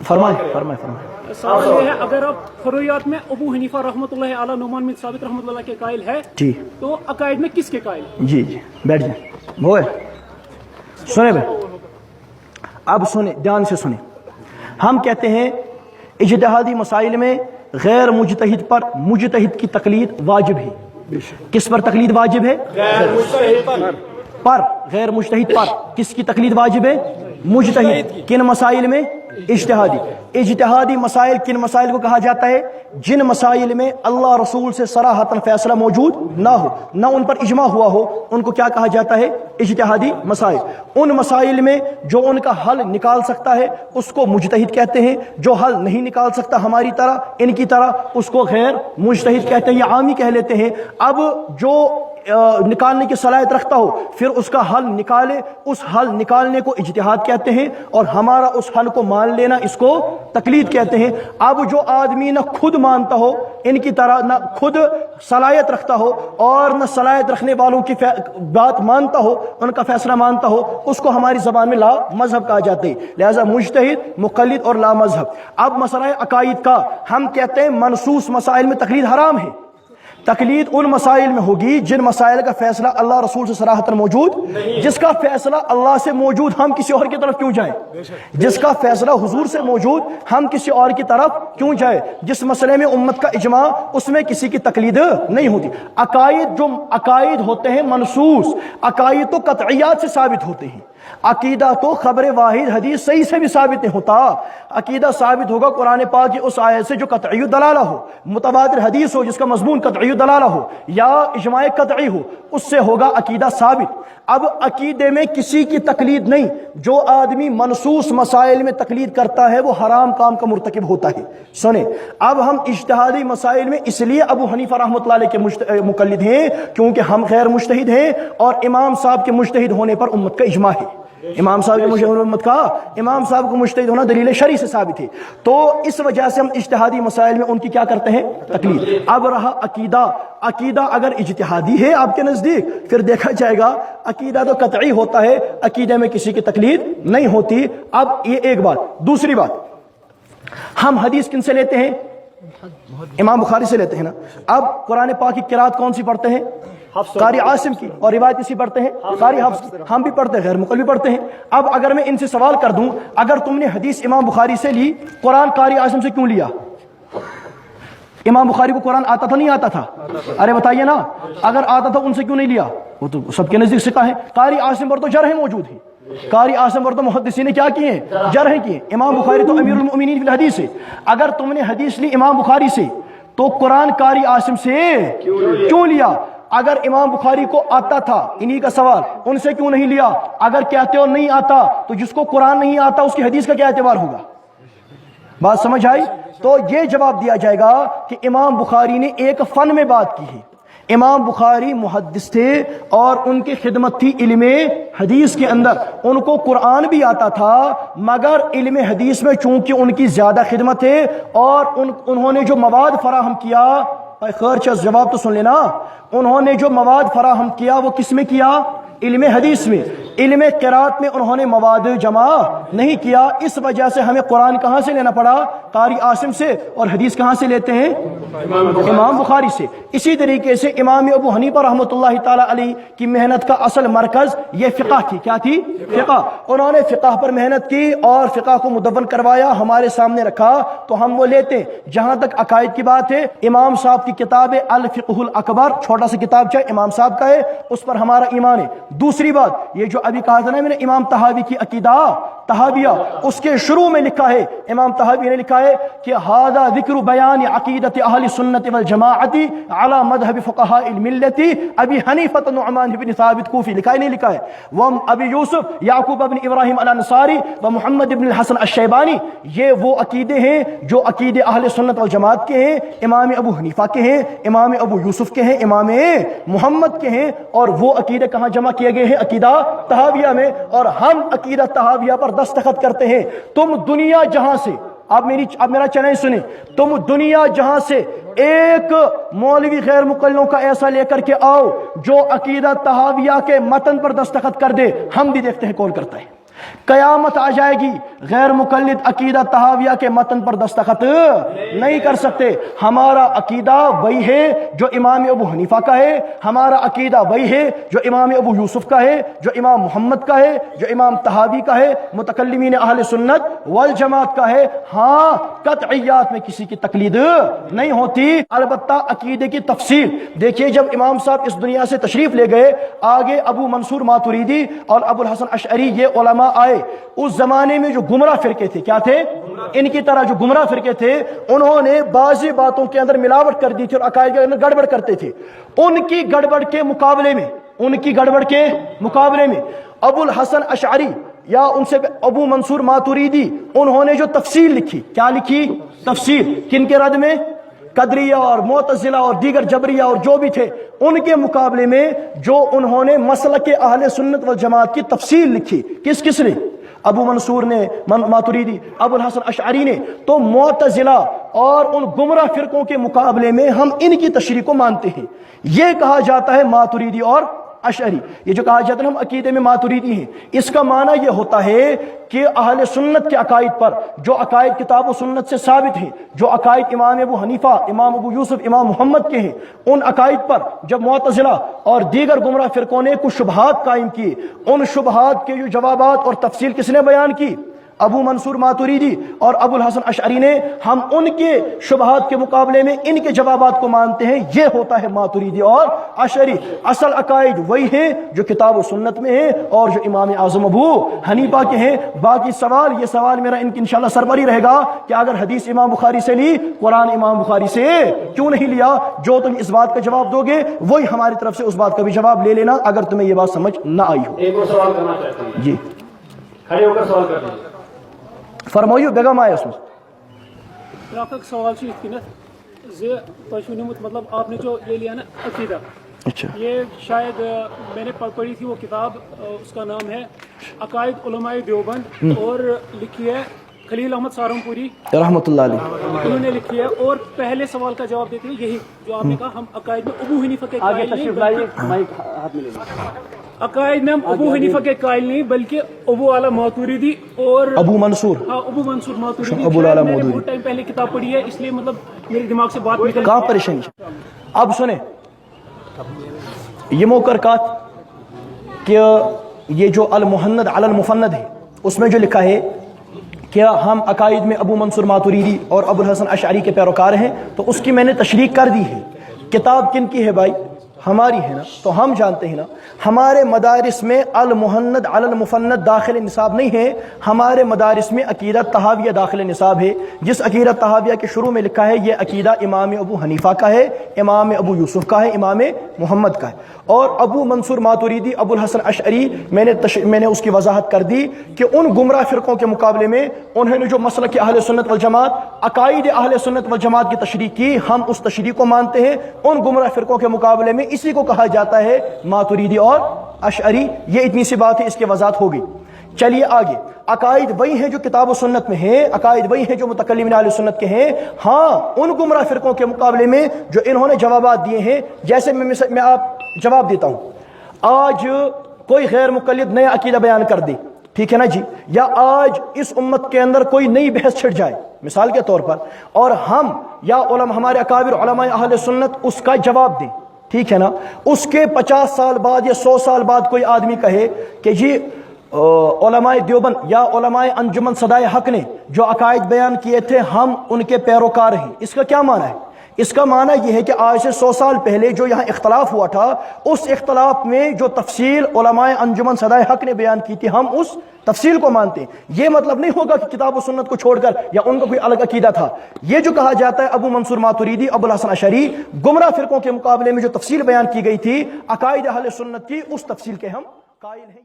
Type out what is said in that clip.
فرمائیں فرمائیں فرمائیں. سوال یہ ہے اگر آپ فروعیات میں ابو حنیفہ رحمۃ اللہ علیہ، نعمان بن ثابت رحمۃ اللہ کے قائل ہے جی تو عقائد میں کس کے قائل ہیں؟ جی جی بیٹھ جائیں. وہ سنیں بھائی، اب سنیں دھیان سے سنیں. ہم کہتے ہیں اجتہادی مسائل میں غیر مجتہد پر مجتہد کی تقلید واجب ہے. کس پر تقلید واجب ہے؟ پر غیر مجتہد پر کس کی تقلید واجب ہے؟ مجتہد. کن مسائل میں؟ اجتہادی. اجتہادی مسائل کن مسائل کو کہا جاتا ہے؟ جن مسائل میں اللہ رسول سے صراحتاً فیصلہ موجود نہ ہو، نہ ان پر اجماع ہوا ہو، ان کو کیا کہا جاتا ہے؟ اجتہادی مسائل. ان مسائل میں جو ان کا حل نکال سکتا ہے اس کو مجتہد کہتے ہیں، جو حل نہیں نکال سکتا ہماری طرح ان کی طرح اس کو غیر مجتہد کہتے ہیں، یا عامی کہہ لیتے ہیں. اب جو نکالنے کی صلاحیت رکھتا ہو پھر اس کا حل نکالے، اس حل نکالنے کو اجتہاد کہتے ہیں، اور ہمارا اس حل کو مان لینا اس کو تقلید کہتے ہیں. اب جو آدمی نہ خود مانتا ہو ان کی طرح، نہ خود صلاحیت رکھتا ہو اور نہ صلاحیت رکھنے والوں کی بات مانتا ہو، ان کا فیصلہ مانتا ہو، اس کو ہماری زبان میں لا مذہب کہا جاتا ہے. لہذا مجتہد، مقلد اور لا مذہب. اب مسئلہ عقائد کا ہم کہتے ہیں منصوص مسائل میں تقلید حرام ہے. تقلید ان مسائل میں ہوگی جن مسائل کا فیصلہ اللہ رسول سے صراحتاً موجود، جس کا فیصلہ اللہ سے موجود ہم کسی اور کی طرف کیوں جائیں؟ جس کا فیصلہ حضور سے موجود ہم کسی اور کی طرف کیوں جائیں؟ جس مسئلے میں امت کا اجماع اس میں کسی کی تقلید نہیں ہوتی. عقائد جو عقائد ہوتے ہیں منصوص، عقائد تو قطعیات سے ثابت ہوتے ہیں. عقیدہ تو خبر واحد حدیث صحیح سے بھی ثابت نہیں ہوتا. عقیدہ ثابت ہوگا قرآن پاک کی اس آیت سے جو قطعی دلالہ ہو، متواتر حدیث ہو جس کا مضمون قطعی دلالہ ہو، یا اجماع قطعی ہو، اس سے ہوگا عقیدہ ثابت. اب عقیدے میں کسی کی تقلید نہیں. جو آدمی منصوص مسائل میں تقلید کرتا ہے وہ حرام کام کا مرتکب ہوتا ہے. سنیں، اب ہم اجتہادی مسائل میں اس لیے ابو حنیفہ رحمۃ اللہ علیہ کے مقلد ہیں کیونکہ ہم غیر مجتہد ہیں، اور امام صاحب کے مجتہد ہونے پر امت کا اجماع ہے. امام صاحب کے مجتہد امت کا، امام صاحب کو مجتہد ہونا دلیل شرعی سے ثابت ہے. تو اس وجہ سے ہم اجتہادی مسائل میں ان کی کیا کرتے ہیں؟ تقلید. اب رہا عقیدہ. عقیدہ اگر اجتہادی ہے آپ کے نزدیک پھر دیکھا جائے گا عقیدہ تو قطعی ہوتا ہے، عقیدے میں کسی کی تقلید نہیں ہوتی. اب یہ ایک بات. دوسری بات، ہم حدیث کن سے لیتے ہیں؟ امام بخاری سے لیتے ہیں نا. اب قرآن پاک کی قرات کون سی پڑھتے ہیں؟ قاری عاصم کی. اور روایت اسی پڑھتے ہیں؟ قاری حفص کی. ہم بھی پڑھتے ہیں، غیر مقلد بھی پڑھتے ہیں. اب اگر میں ان سے سوال کر دوں اگر تم نے حدیث امام بخاری سے لی، قرآن قاری عاصم سے کیوں لیا؟ امام بخاری کو قرآن آتا تھا نہیں آتا تھا؟ ارے بتائیے نا. اگر آتا تھا ان سے کیوں نہیں لیا؟ وہ تو سب کے نزدیک ثقہ ہے. قاری عاصم پر تو جرح موجود ہے. قاری عاصم پر تو محدثین نے کیا کیے ہیں؟ جرح کیے. امام بخاری تو امیر المؤمنین فی الحدیث ہے. اگر تم نے حدیث لی امام بخاری سے تو قرآن قاری عاصم سے کیوں لیا؟ اگر امام بخاری کو آتا تھا، انہی کا سوال، ان سے کیوں نہیں لیا؟ اگر کہتے ہو نہیں آتا تو جس کو قرآن نہیں آتا اس کی حدیث کا کیا اعتبار ہوگا؟ بات سمجھ آئی؟ تو یہ جواب دیا جائے گا کہ امام بخاری نے ایک فن میں بات کی ہے. امام بخاری محدث تھے اور ان کی خدمت تھی علم حدیث کے اندر. ان کو قرآن بھی آتا تھا مگر علم حدیث میں چونکہ ان کی زیادہ خدمت ہے اور انہوں نے جو مواد فراہم کیا، خیر چیز جواب تو سن لینا، انہوں نے جو مواد فراہم کیا وہ کس میں کیا؟ علم حدیث میں. علم قرات میں انہوں نے مواد جمع نہیں کیا. اس وجہ سے ہمیں قرآن کہاں سے لینا پڑا؟ قاری عاصم سے. اور حدیث کہاں سے لیتے ہیں؟ امام بخاری سے. اسی طریقے سے امام ابو حنیفہ رحمۃ اللہ تعالی علیہ کی محنت کا اصل مرکز یہ فقہ تھی. کیا تھی؟ فقہ. انہوں نے فقہ پر محنت کی اور فقہ کو مدون کروایا، ہمارے سامنے رکھا تو ہم وہ لیتے ہیں. جہاں تک عقائد کی بات ہے، امام صاحب کی کتاب الفقہ الاکبر، چھوٹا سا کتاب چاہے امام صاحب کا ہے، اس پر ہمارا ایمان ہے. دوسری بات، یہ جو ابھی کہا تھا نا میں نے امام طحاوی کی عقیدہ طحاویہ، اس کے شروع میں لکھا ہے، امام طحاوی نے لکھا ہے کہ ھذا ذکر بیان عقیدت اہل سنت والجماعت علی مذہب فقہاء الملت ابی حنیفہ نعمان بن ثابت کوفی. لکھا ہے نہیں لکھا ہے؟ وہ ابی یوسف یعقوب بن ابراہیم الانصاری و محمد بن الحسن الشیبانی. یہ وہ عقیدے ہیں جو عقیدے اہل سنت والجماعت کے ہیں، امام ابو حنیفہ کے ہیں، امام ابو یوسف کے ہیں، امام محمد کے ہیں. اور وہ عقیدے کہاں جمع کیے گئے ہیں؟ عقیدہ طحاویہ میں. اور ہم عقیدہ طحاویہ پر دستخط کرتے ہیں. تم دنیا جہاں سے، اب میرا چیلنج سنیں، تم دنیا جہاں سے ایک مولوی غیر مقلدوں کا ایسا لے کر کے آؤ جو عقیدہ طحاویہ کے متن پر دستخط کر دے، ہم بھی دیکھتے ہیں کون کرتا ہے. قیامت آ جائے گی غیر مقلد عقیدہ تحاویہ کے متن پر دستخط نہیں کر سکتے. ہمارا عقیدہ وہی ہے جو امام ابو حنیفہ کا ہے, ہمارا عقیدہ وہی ہے جو امام ابو یوسف کا ہے, جو امام محمد کا ہے, جو امام طحاوی کا ہے, متکلمین اہل سنت والجماعت کا ہے. ہاں قطعیات میں کسی کی تقلید نہیں ہوتی, البتہ عقیدے کی تفصیل. دیکھیے جب امام صاحب اس دنیا سے تشریف لے گئے, آگے ابو منصور ماتریدی اور ابو الحسن اشعری یہ علماء آئے. اس زمانے میں جو گمراہ فرقے تھے, کیا تھے؟ ان کی طرح جو گمراہ فرقے تھے, انہوں نے بعضی باتوں کے اندر ملاوٹ کر دی تھی اور عقائد کے اندر گڑبڑ کرتے تھے. ان کی گڑبڑ کے مقابلے میں ابو الحسن اشعری یا ان سے ابو منصور ماتریدی, انہوں نے جو تفصیل لکھی, کیا لکھی؟ تفصیل. کن کے رد میں؟ قدریہ اور معتزلہ اور دیگر جبریہ اور جو بھی تھے, ان کے مقابلے میں جو انہوں نے مسلک اہل سنت والجماعت کی تفصیل لکھی. کس نے؟ ابو منصور نے, ماتریدی, ابو الحسن اشعری نے. تو معتزلہ اور ان گمراہ فرقوں کے مقابلے میں ہم ان کی تشریح کو مانتے ہیں. یہ کہا جاتا ہے ماتریدی اور اشعری. یہ جو کہا جاتا ہے ہم عقیدے میں ماتریدی ہیں, اس کا معنی یہ ہوتا ہے کہ اہل سنت کے عقائد پر جو عقائد کتاب و سنت سے ثابت ہیں, جو عقائد امام ابو حنیفہ, امام ابو یوسف, امام محمد کے ہیں, ان عقائد پر جب معتزلہ اور دیگر گمراہ فرقوں نے کچھ شبہات قائم کیے, ان شبہات کے جو جوابات اور تفصیل کس نے بیان کی؟ ابو منصور ماتریدی اور ابو الحسن اشعری نے. ہم ان کے شبہات کے مقابلے میں ان کے جوابات کو مانتے ہیں. یہ ہوتا ہے ماتریدی اور اشعری. اصل عقائد وہی ہیں جو کتاب و سنت میں ہیں اور جو امام اعظم ابو حنیفہ کے ہیں. باقی یہ سوال میرا ان کی انشاءاللہ سر پر ہی رہے گا کہ اگر حدیث امام بخاری سے لی, قرآن امام بخاری سے کیوں نہیں لیا؟ جو تم اس بات کا جواب دو گے وہی ہماری طرف سے اس بات کا بھی جواب لے لینا, اگر تمہیں یہ بات سمجھ نہ آئی ہو. ایک اور سوال کرنا چاہتے ہیں جی کھڑے ہو کر سوال کر دیں. فرمائیو بیگم آئے اس میں. بیاکھ سوال سے مطلب آپ نے جو یہ لیا نا عقیدہ, اچھا, یہ شاید میں نے پڑھی تھی وہ کتاب, اس کا نام ہے عقائد علماء دیوبند, اور لکھی ہے خلیل احمد سہارنپوری رحمۃ اللہ علیہ, انہوں نے لکھی ہے. اور پہلے سوال کا جواب دیتے ہیں یہی جو آپ نے کہا, ہم عقائد میں ابو حنیفہ کے قائل نہیں, عقائد میں ہم ابو حنیفہ کے قائل نہیں بلکہ ابو اعلیٰ ماتریدی اور ابو منصور, ابو منصور ماتریدی. ابو اعلیٰ میں نے ماتریدی بہت ٹائم پہلے کتاب پڑھی ہے, اس لیے مطلب میرے دماغ سے بات نکل. کہاں پریشانی؟ اب سنیں, یہ موقرکات کہ یہ جو المحند علی المفند ہے, اس میں جو لکھا ہے کہ ہم عقائد میں ابو منصور ماتریدی اور ابو الحسن اشعری کے پیروکار ہیں, تو اس کی میں نے تشریح کر دی ہے. کتاب کن کی ہے بھائی؟ ہماری ہے نا. تو ہم جانتے ہیں نا, ہمارے مدارس میں المحند علی المفند داخل نصاب نہیں ہے, ہمارے مدارس میں عقیدہ طحاویہ داخل نصاب ہے. جس عقیدہ طحاویہ کے شروع میں لکھا ہے یہ عقیدہ امام ابو حنیفہ کا ہے, امام ابو یوسف کا ہے, امام محمد کا ہے. اور ابو منصور ماتریدی, ابو الحسن اشعری, میں نے اس کی وضاحت کر دی کہ ان گمراہ فرقوں کے مقابلے میں انہوں نے جو مسلک اہل سنت والجماعت, عقائد اہل سنت والجماعت کی تشریح کی, ہم اس تشریح کو مانتے ہیں. ان گمراہ فرقوں کے مقابلے میں اسی کو کہا جاتا ہے ماتریدی اور اشعری. یہ اتنی سی بات ہے, اس کی وضاحت ہوگی. چلیے آگے. عقائد وہی ہیں جو کتاب و سنت میں ہیں, عقائد وہی ہیں جو متکلمین اہل سنت کے ہیں. ہاں ان گمراہ فرقوں کے مقابلے میں جو انہوں نے جوابات دیے ہیں, جیسے میں آپ جواب دیتا ہوں. آج کوئی غیر مقلد نیا عقیدہ بیان کر دے, ٹھیک ہے نا جی, یا آج اس امت کے اندر کوئی نئی بحث چھڑ جائے مثال کے طور پر, اور ہم یا ہمارے اکابر علماء اہل سنت اس کا جواب دیں, ٹھیک ہے نا. اس کے 50 سال بعد یا 100 سال بعد کوئی آدمی کہے کہ جی علماء دیوبند یا علماء انجمن صدائے حق نے جو عقائد بیان کیے تھے ہم ان کے پیروکار ہیں, اس کا کیا معنی ہے؟ اس کا معنی یہ ہے کہ آج سے 100 سال پہلے جو یہاں اختلاف ہوا تھا, اس اختلاف میں جو تفصیل علماء انجمن صدائے حق نے بیان کی تھی ہم اس تفصیل کو مانتے ہیں. یہ مطلب نہیں ہوگا کہ کتاب و سنت کو چھوڑ کر یا ان کا کوئی الگ عقیدہ تھا. یہ جو کہا جاتا ہے ابو منصور ماتریدی, ابو الحسن اشعری, گمراہ فرقوں کے مقابلے میں جو تفصیل بیان کی گئی تھی عقائد اہل سنت کی, اس تفصیل کے ہم قائل ہیں.